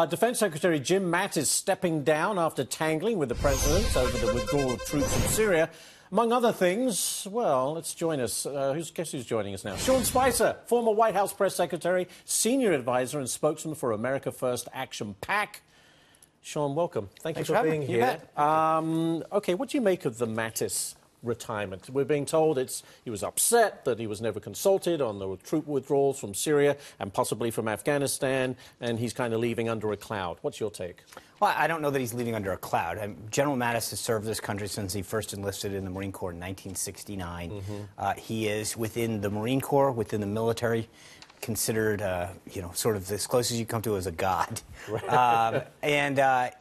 Defense Secretary Jim Mattis stepping down after tangling with the president over the withdrawal of troops from Syria. Among other things, well, let's join us. Guess who's joining us now? Sean Spicer, former White House press secretary, senior advisor and spokesman for America First Action PAC. Sean, welcome. Thanks for being here. OK, what do you make of the Mattis retirement? We're being told he was upset that he was never consulted on the troop withdrawals from Syria and possibly from Afghanistan, and he's kind of leaving under a cloud. What's your take? Well, I don't know that he's leaving under a cloud. General Mattis has served this country since he first enlisted in the Marine Corps in 1969. He is within the Marine Corps, within the military, considered, sort of as close as you come to as a god. Right.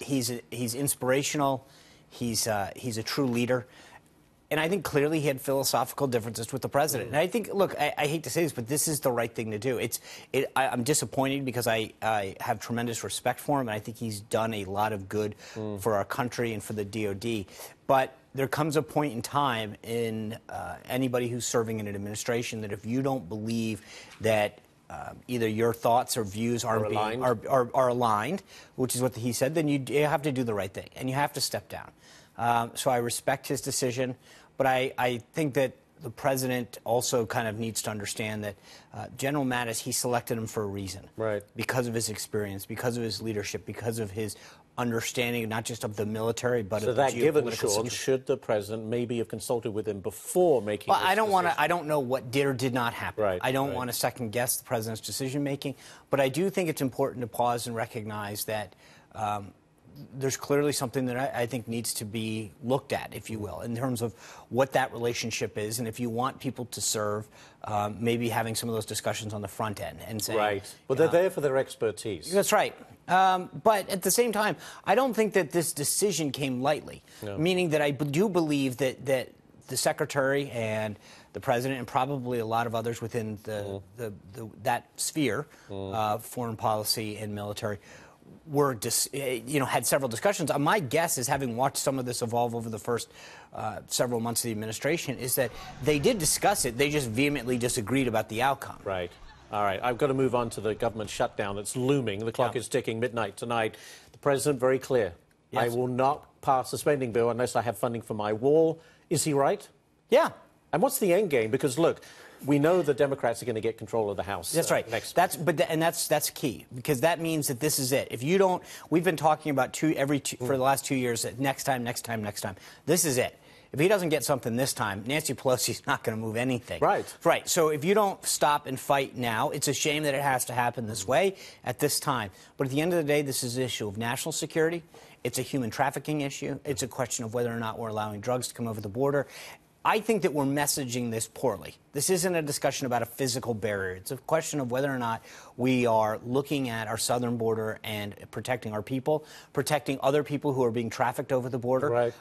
He's inspirational. He's a true leader. And I think clearly he had philosophical differences with the president. And I think, look, I hate to say this, but this is the right thing to do. I'm disappointed because I have tremendous respect for him, and I think he's done a lot of good for our country and for the DOD. But there comes a point in time in anybody who's serving in an administration that if you don't believe that either your thoughts or views are aligned, which is what he said, then you have to do the right thing, and you have to step down. So I respect his decision, but I think that the president also kind of needs to understand that General Mattis, he selected him for a reason. Right. Because of his experience, because of his leadership, because of his understanding not just of the military, but of the geopolitical situation. So that given, Sean, should the president maybe have consulted with him before making this decision? I don't know what did or did not happen. Right, I don't want to second-guess the president's decision-making, but I do think it's important to pause and recognize that there's clearly something that I think needs to be looked at, if you will, in terms of what that relationship is. And if you want people to serve, maybe having some of those discussions on the front end and saying... Right. Well, they're there for their expertise. That's right. But at the same time, I don't think that this decision came lightly, meaning that I do believe that the secretary and the president and probably a lot of others within that sphere, foreign policy and military, had several discussions. My guess is, having watched some of this evolve over the first several months of the administration, is that they did discuss it. They just vehemently disagreed about the outcome. Right. All right. I've got to move on to the government shutdown that's looming. The clock is ticking, midnight tonight. The president, very clear. Yes. I will not pass the spending bill unless I have funding for my wall. Is he right? Yeah. And what's the end game? Because, look, we know the Democrats are going to get control of the House. That's right. That's key, because that means that this is it. If you don't, we've been talking about for the last 2 years that next time. This is it. If he doesn't get something this time, Nancy Pelosi's not going to move anything. Right. Right. So if you don't stop and fight now, it's a shame that it has to happen this way at this time. But at the end of the day, this is an issue of national security. It's a human trafficking issue. It's a question of whether or not we're allowing drugs to come over the border. I think that we're messaging this poorly. This isn't a discussion about a physical barrier. It's a question of whether or not we are looking at our southern border and protecting our people, protecting other people who are being trafficked over the border. Right.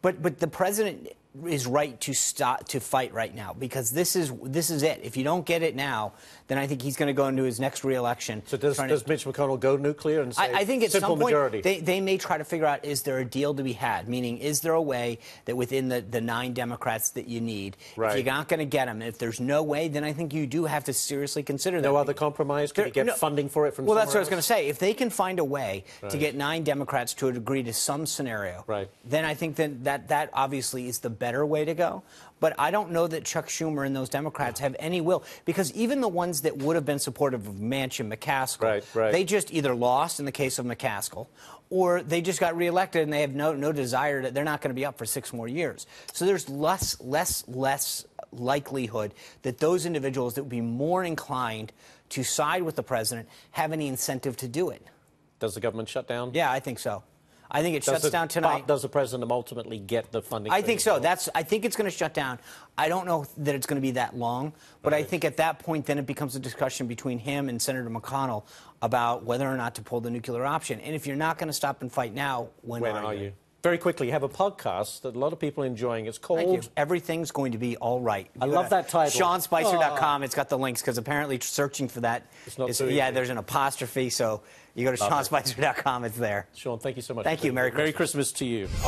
But the president is right to fight right now, because this is it. If you don't get it now, then I think he's going to go into his next re-election. So does Mitch McConnell go nuclear and say I think at simple some point majority? They may try to figure out, is there a deal to be had? Meaning, is there a way that within the 9 Democrats that you need, if you're not going to get them, if there's no way, then I think you do have to seriously consider that. No other compromise? Can you get funding for it from somewhere that's what I was else? going to say. If they can find a way to get 9 Democrats to agree to some scenario, then I think that obviously is the better way to go. But I don't know that Chuck Schumer and those Democrats have any will, because even the ones that would have been supportive of Manchin, McCaskill, they just either lost in the case of McCaskill, or they just got reelected and they have no desire they're not going to be up for 6 more years. So there's less likelihood that those individuals that would be more inclined to side with the president have any incentive to do it. Does the government shut down? Yeah, I think so. I think it shuts down tonight. Does the president ultimately get the funding? I think so. I think it's going to shut down. I don't know that it's going to be that long, but I think at that point then it becomes a discussion between him and Senator McConnell about whether or not to pull the nuclear option. And if you're not going to stop and fight now, when are you? Very quickly, you have a podcast that a lot of people are enjoying. It's called Everything's Going to Be All Right. I love that title. SeanSpicer.com. It's got the links, because apparently searching for that, there's an apostrophe, so you go to SeanSpicer.com, it's there. Sean, thank you so much. Thank you. Merry Christmas. Merry Christmas to you.